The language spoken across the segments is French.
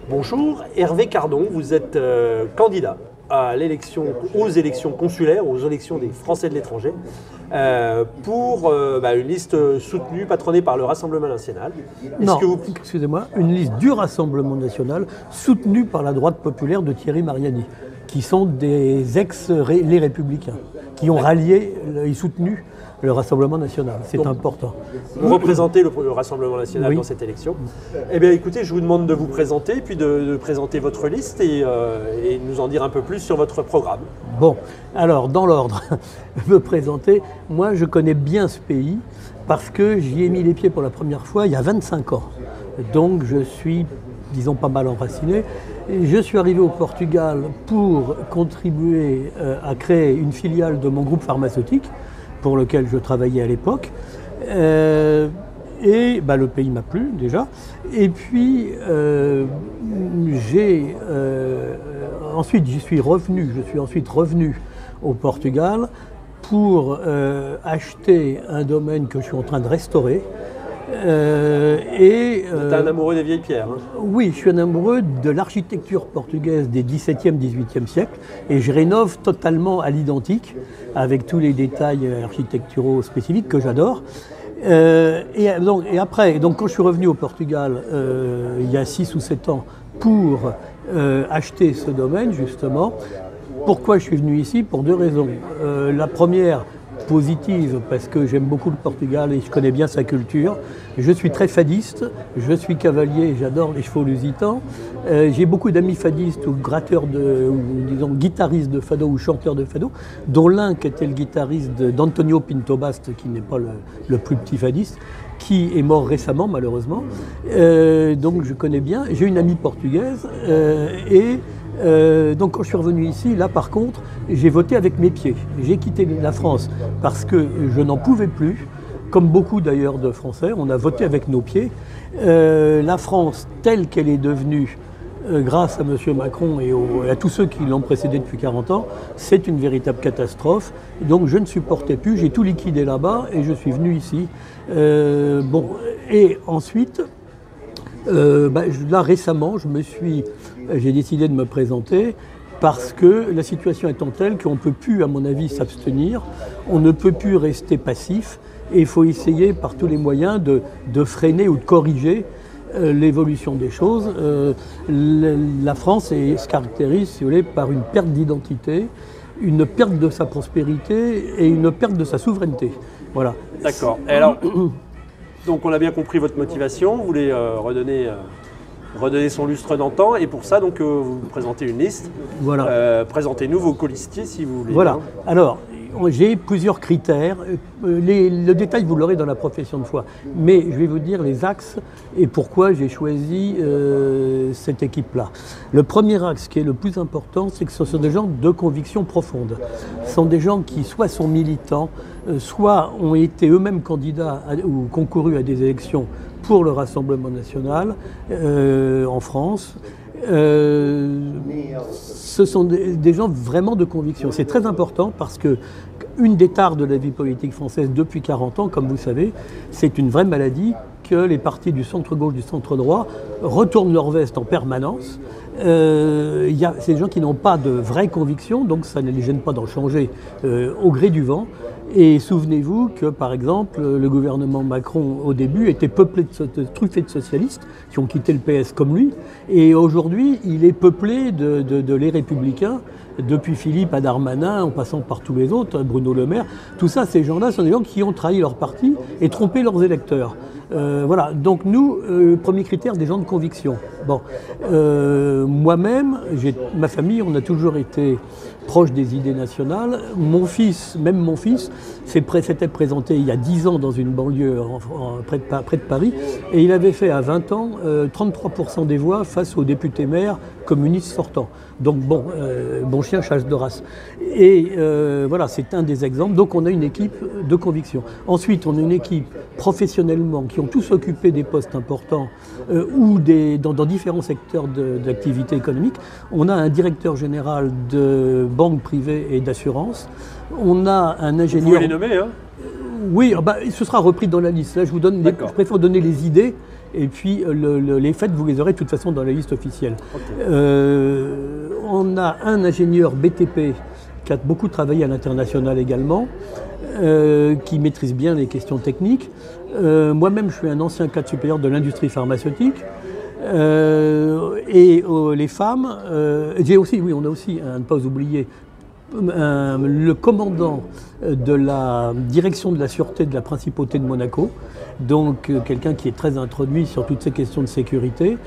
Bonjour, Hervé Cardon, vous êtes candidat à aux élections consulaires, aux élections des Français de l'étranger, pour une liste soutenue, patronnée par le Rassemblement national. Non, excusez-moi, une liste du Rassemblement national soutenue par la droite populaire de Thierry Mariani, qui sont les les Républicains, qui ont rallié et soutenu le Rassemblement national. C'est important. Vous représentez le Rassemblement national dans cette élection. Eh bien, écoutez, je vous demande de vous présenter, puis de présenter votre liste et nous en dire un peu plus sur votre programme. Bon, alors, dans l'ordre, me présenter. Moi, je connais bien ce pays parce que j'y ai mis les pieds pour la première fois il y a 25 ans. Donc, je suis, disons, pas mal enraciné. Je suis arrivé au Portugal pour contribuer à créer une filiale de mon groupe pharmaceutique, pour lequel je travaillais à l'époque. Le pays m'a plu déjà. Et puis, ensuite, je suis ensuite revenu au Portugal pour acheter un domaine que je suis en train de restaurer. Vous êtes un amoureux des vieilles pierres. Oui, je suis un amoureux de l'architecture portugaise des XVIIe, XVIIIe siècles et je rénove totalement à l'identique avec tous les détails architecturaux spécifiques que j'adore. Donc, quand je suis revenu au Portugal il y a 6 ou 7 ans pour acheter ce domaine, justement, pourquoi je suis venu ici? Pour 2 raisons. La première, positive, parce que j'aime beaucoup le Portugal et je connais bien sa culture. Je suis très fadiste, je suis cavalier, j'adore les chevaux lusitans. J'ai beaucoup d'amis fadistes ou gratteurs disons guitaristes de fado ou chanteurs de fado, dont l'un qui était le guitariste d'Antonio Pinto Bast, qui n'est pas le plus petit fadiste, qui est mort récemment malheureusement. Donc je connais bien. J'ai une amie portugaise donc quand je suis revenu ici, là par contre, j'ai voté avec mes pieds. J'ai quitté la France parce que je n'en pouvais plus, comme beaucoup d'ailleurs de Français, on a voté avec nos pieds. La France telle qu'elle est devenue, grâce à M. Macron et à tous ceux qui l'ont précédé depuis 40 ans, c'est une véritable catastrophe. Donc je ne supportais plus, j'ai tout liquidé là-bas et je suis venu ici. Et ensuite, là récemment, j'ai décidé de me présenter parce que la situation étant telle qu'on ne peut plus, à mon avis, s'abstenir, on ne peut plus rester passif et il faut essayer par tous les moyens de freiner ou de corriger l'évolution des choses. La France se caractérise, si vous voulez, par une perte d'identité, une perte de sa prospérité et une perte de sa souveraineté. Voilà. D'accord. Et alors, donc on a bien compris votre motivation, vous voulez redonner son lustre d'antan, et pour ça, donc, vous présentez une liste. Voilà. Présentez-nous vos colistiers, si vous voulez. Voilà. Alors, j'ai plusieurs critères. Le détail, vous l'aurez dans la profession de foi. Mais je vais vous dire les axes et pourquoi j'ai choisi cette équipe-là. Le premier axe, qui est le plus important, c'est que ce sont des gens de conviction profonde. Ce sont des gens qui soit sont militants, soit ont été eux-mêmes candidats ou concourus à des élections pour le Rassemblement national en France. Ce sont des gens vraiment de conviction. C'est très important parce que une des tares de la vie politique française depuis 40 ans, comme vous savez, c'est une vraie maladie que les partis du centre-gauche, du centre-droit retournent leur veste en permanence. C'est des gens qui n'ont pas de vraies convictions, donc ça ne les gêne pas d'en changer au gré du vent. Et souvenez-vous que, par exemple, le gouvernement Macron, au début, était peuplé truffé de socialistes qui ont quitté le PS comme lui. Et aujourd'hui, il est peuplé de les Républicains, depuis Philippe à Darmanin, en passant par tous les autres, Bruno Le Maire. Tout ça, ces gens-là sont des gens qui ont trahi leur parti et trompé leurs électeurs. Voilà, donc nous, premier critère, des gens de conviction. Bon, moi-même, ma famille, on a toujours été proche des idées nationales. Mon fils s'était présenté il y a 10 ans dans une banlieue près de Paris, et il avait fait à 20 ans 33% des voix face aux députés maires communistes sortants. Donc bon chien chasse de race. Et voilà, c'est un des exemples. Donc on a une équipe de conviction. Ensuite, on a une équipe professionnellement qui ont tous occupé des postes importants ou dans différents secteurs d'activité économique. On a un directeur général de banque privée et d'assurance. On a un ingénieur... Vous pouvez les nommer, hein? Oui, ce sera repris dans la liste. Là, je préfère donner les idées Et puis les fêtes, vous les aurez de toute façon dans la liste officielle. Okay. On a un ingénieur BTP qui a beaucoup travaillé à l'international également, qui maîtrise bien les questions techniques. Moi-même, je suis un ancien cadre supérieur de l'industrie pharmaceutique. Les femmes, on a aussi, à ne pas oublier, le commandant de la direction de la sûreté de la principauté de Monaco, donc quelqu'un qui est très introduit sur toutes ces questions de sécurité.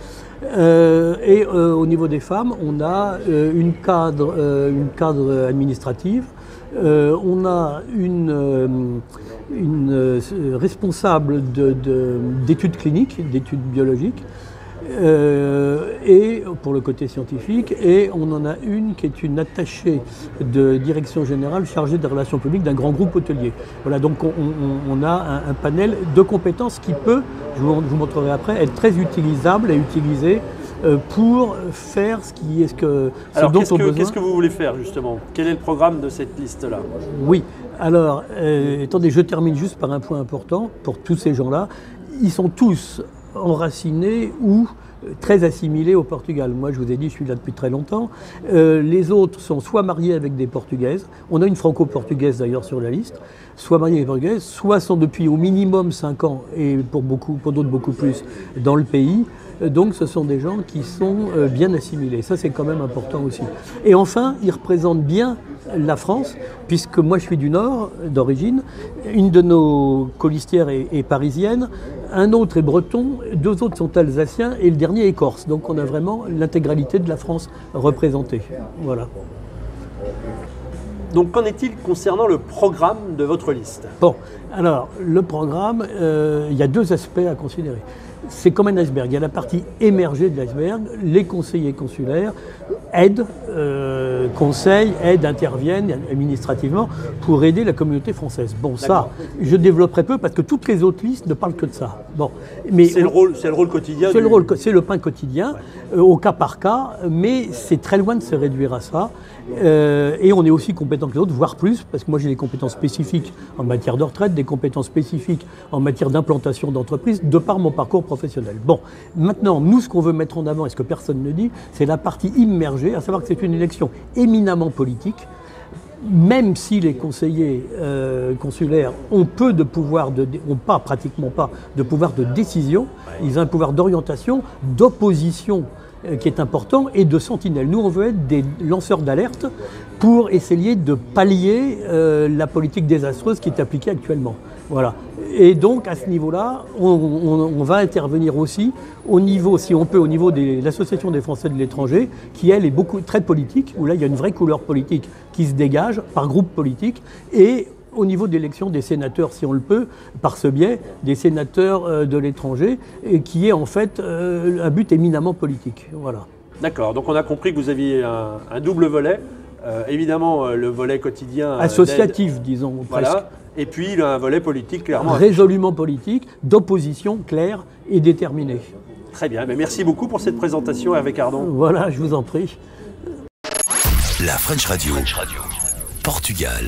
Au niveau des femmes, on a une cadre administrative, on a une responsable d'études cliniques, d'études biologiques, et pour le côté scientifique, et on en a une qui est une attachée de direction générale chargée des relations publiques d'un grand groupe hôtelier. Voilà, donc on a un panel de compétences qui peut, je vous montrerai après, être très utilisable et utilisé pour faire Alors, qu'est-ce que vous voulez faire justement? Quel est le programme de cette liste-là? Oui, alors, attendez, je termine juste par un point important pour tous ces gens-là. Ils sont tous enracinés ou très assimilés au Portugal. Moi, je vous ai dit, je suis là depuis très longtemps. Les autres sont soit mariés avec des Portugaises, on a une franco-portugaise d'ailleurs sur la liste, soit mariés avec des Portugaises, soit sont depuis au minimum 5 ans, et pour d'autres beaucoup plus, dans le pays. Donc ce sont des gens qui sont bien assimilés. Ça, c'est quand même important aussi. Et enfin, ils représentent bien la France, puisque moi je suis du Nord, d'origine. Une de nos colistières est parisienne, un autre est breton, 2 autres sont alsaciens et le dernier est corse. Donc on a vraiment l'intégralité de la France représentée. Voilà. Donc qu'en est-il concernant le programme de votre liste? Bon, alors le programme, il y a 2 aspects à considérer. C'est comme un iceberg. Il y a la partie émergée de l'iceberg. Les conseillers consulaires aident, interviennent administrativement pour aider la communauté française. Bon, ça, je développerai peu parce que toutes les autres listes ne parlent que de ça. Bon, mais c'est le rôle quotidien. C'est le pain quotidien, au cas par cas, mais c'est très loin de se réduire à ça. Et on est aussi compétent que les autres, voire plus, parce que moi j'ai des compétences spécifiques en matière de retraite, des compétences spécifiques en matière d'implantation d'entreprise, de par mon parcours professionnel. Bon, maintenant, nous, ce qu'on veut mettre en avant, et ce que personne ne dit, c'est la partie immergée, à savoir que c'est une élection éminemment politique. Même si les conseillers consulaires ont peu de pouvoir, pratiquement pas de pouvoir de décision, ils ont un pouvoir d'orientation, d'opposition qui est important, et de sentinelle. Nous, on veut être des lanceurs d'alerte pour essayer de pallier la politique désastreuse qui est appliquée actuellement. Voilà. Et donc, à ce niveau-là, on va intervenir aussi au niveau, si on peut, au niveau de l'Association des Français de l'étranger, qui, elle, est très politique, où là, il y a une vraie couleur politique qui se dégage par groupe politique, et au niveau d'élection des sénateurs, si on le peut, par ce biais, des sénateurs de l'étranger, qui est en fait un but éminemment politique. Voilà. D'accord, donc on a compris que vous aviez un double volet. Évidemment, le volet quotidien. Associatif, disons, voilà. presque. Et puis un volet politique, clairement. Résolument politique, d'opposition claire et déterminée. Très bien, mais merci beaucoup pour cette présentation, Hervé Cardon. Voilà, je vous en prie. La French Radio. Portugal.